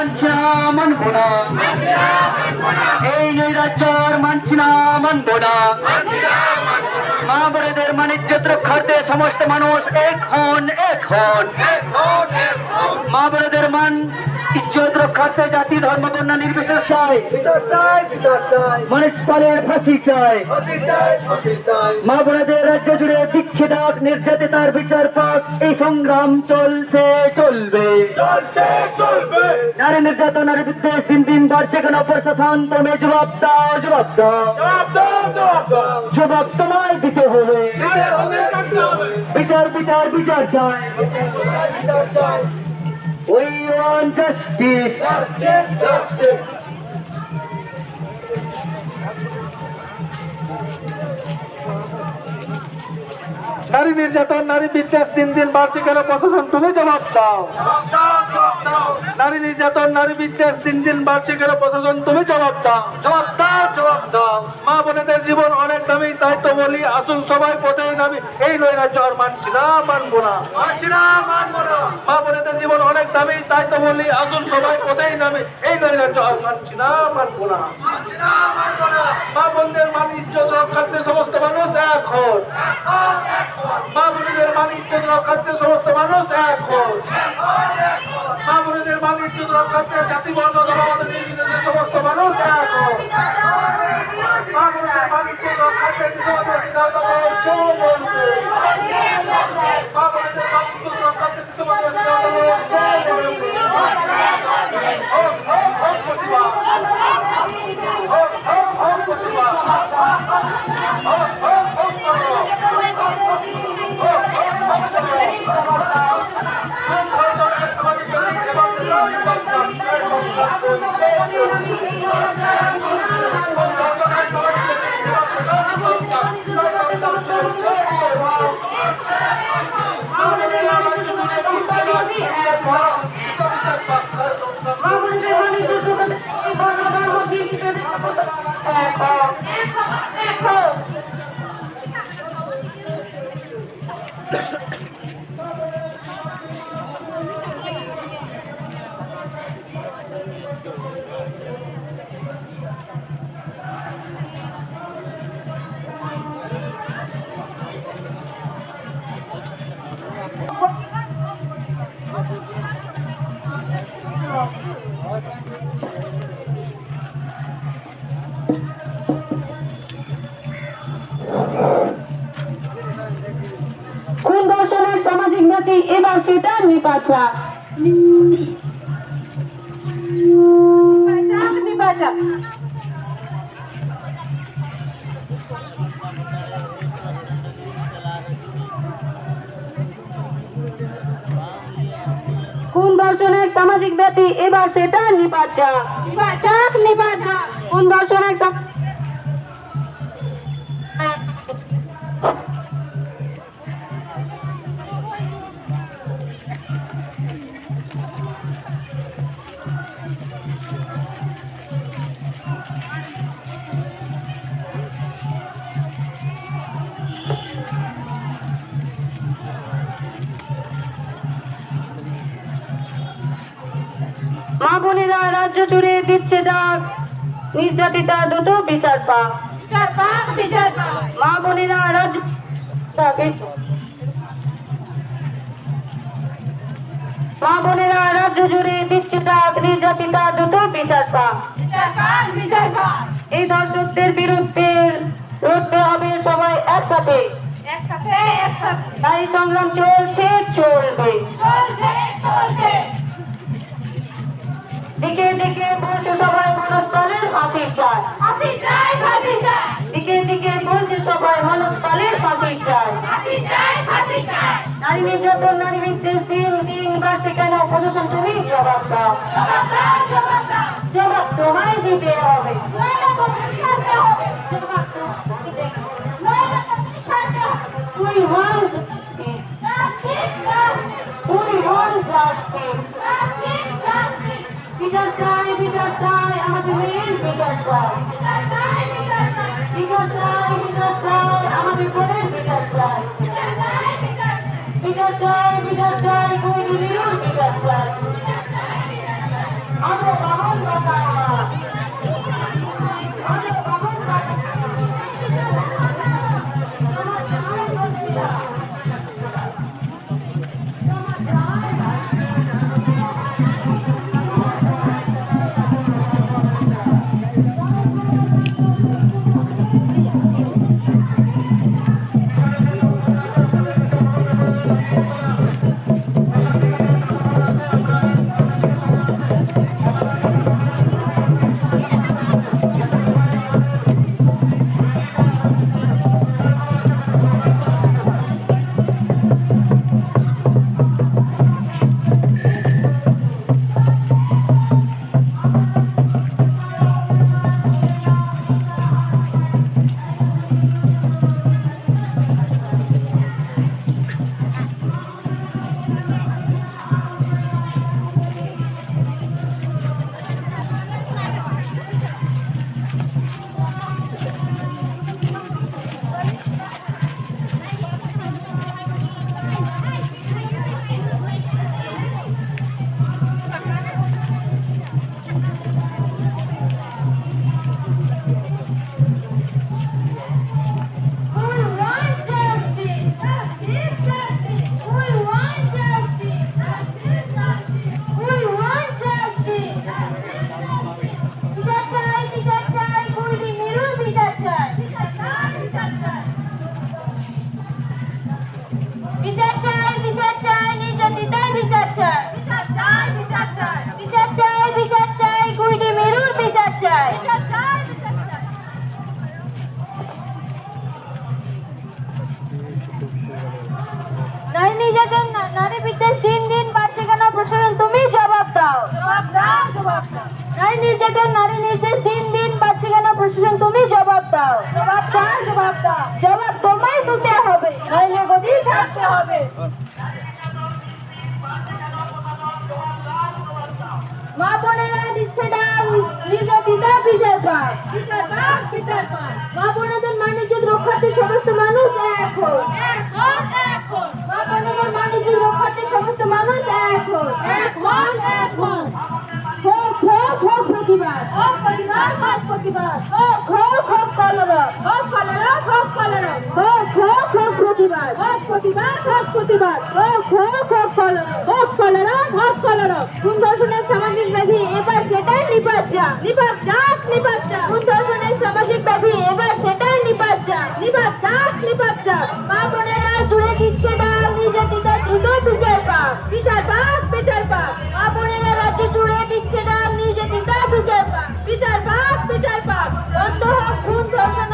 মানছি না, মানব না, এই নৈরাজ্যর মানছি না, মানব না। মা বোনেদের মান ইজ্জত রক্ষার্থে সমস্ত মানুষ এক হন, এক হন। মা বোনেদের মান ইজ্জত রক্ষার্থে জাতি ধর্ম বর্ণ নির্বিশেষে চাই, মনিষ্পালের ফাঁসি চাই। মা বোনেদের রাজ্য জুড়ে দিচ্ছে ডাক, নির্যাতিতার বিচার পাক, এই সংগ্রাম চলছে, চলবে। নারী নির্যাতন, নারী বিদ্বেষ দিন দিন বাড়ছে কেন? প্রশাসন তুমি জবাব দাও, জবাব দাও, জবাব তোমায় দিতে হবে। বিচার বিচার বিচার চাই। We want justice. নারী নির্যাতন, নারী বিদ্বেষ দিন দিন বাড়ছে কেন? প্রশাসন তুমি জবাব দাও। নারী নির্যাতন, নারী বিদ্বেষ দিন দিন বাড়ছে কেন? প্রশাসন তুমি জবাব দাও, জবাব দাও, জবাব দাও। মা বোনেদের জীবন অনেক দামি, তাই তো বলি আসুন সবাই পথে নামি, এই নৈরাজ্য আর মানছি না, মানবো না, মানছি না, মানবো না। মা বোনেদের জীবন অনেক দামি, তাই তো বলি আসুন সবাই পথেই নামি, এই নৈরাজ্য আর মানছি না, মানবো না, মানছি না, মানবো না। মা বোনদের মান ইজ্জত রক্ষার্থে সমস্ত মানুষ এক হন। মা বোনেদের মান ইজ্জত রক্ষার্থে সমস্ত মানুষ এক হন। মা বোনেদের মান ইজ্জত রক্ষার্থে জাতি বর্ণ ধর্ম নির্বিশেষে সমস্ত মানুষ এক হন। মা বোনেদের মান ইজ্জত রক্ষার্থে মা বোনেদের মান ইজ্জত রক্ষার্থে কোন দর্শনের সামাজিক নীতি এবার সেটা নিপাচা কোন দর্শনের সামাজিক নীতি এবার সেটা নিপাচা কোন দর্শনের মা বোনেরা রাজ্য জুড়ে দিচ্ছে ডাক, নির্যাতিতা দ্রুত বিচার পাক। মা বোনেরা রাজ্য মা বোনেরা রাজ্য জুড়ে দিচ্ছে ডাক, নির্যাতিতা দ্রুত বিচার পাক। এই দর্শকদের বিরুদ্ধে লড়তে হবে সবাই একসাথে, তাই সংগ্রাম চলছে, চলবে। দিকে দিকে বলছে সবাই মনস্থলের ফাঁসি চায়, দিকে দিকে বলছে সবাই মনস্থলের ফাঁসি চায়। নারী নির্যাতন, নারী বিদ্বেষ দিন দিন বাড়ছে কেন? প্রশাসন তুমি জবাব দাও, জবাব তোমায় দিতে হবে। We want justice. বিচার চাই, বিচার চাই, আমাদের মেয়ের বিচার চাই, বিচার চাই, বিচার চাই, আমাদের বোনের বিচার চাই, বিচার চাই, বিচার চাই, কোন বিচার চাই। জবাব দাও। নারী নির্যাতন, নারী নির্দেশ দিন দিন বাড়ছে কেন প্রশাসন, তুমি জবাব দাও। জবাব দাও, জবাব দাও। জবাব তোমায় দিতে হবে, নইলে গদি থাকতে হবে। মা বোনেরা দিচ্ছে ডাক, নির্যাতিতা বিচার পাক। বিচার পাক, বিচার পাক। মা বোনেদের মানিজ্য রক্ষার্থে সমস্ত মানুষ এক হন। এক হন, এক হন। মা বোনেদের মানিজ্য রক্ষার্থে সমস্ত মানুষ এক হন। এক হন, এক হন। হোক হোক হোক প্রতিবাদ, হোক প্রতিবাদ, হোক প্রতিবাদ। হোক হোক হোক কলরব, হোক কলরব, হোক কলরব। হোক হোক হোক প্রতিবাদ, হোক প্রতিবাদ, হোক প্রতিবাদ। হোক হোক হোক কলরব, হোক কলরব, হোক কলরব। খুন ধর্ষণের সামাজিক ব্যাধি এবার সেটাই নিপাত যাক, নিপাত যাক, নিপাত যাক। খুন ধর্ষণের সামাজিক ব্যাধি এবার সেটাই নিপাত যাক, নিপাত যাক, নিপাত যাক। মা বোনেরা জুড়ে দিচ্ছে ডাক, নির্যাতিতা দ্রুত বিচার পাক। বিচার পাক, বিচার পাক। মা বোনেরা রাজ্য জুড়ে দিচ্ছে ডাক, নির্যাতিতা বিচার পাক। বিচার পাক, বিচার পাক। বন্ধ হোক খুন ধর্ষণ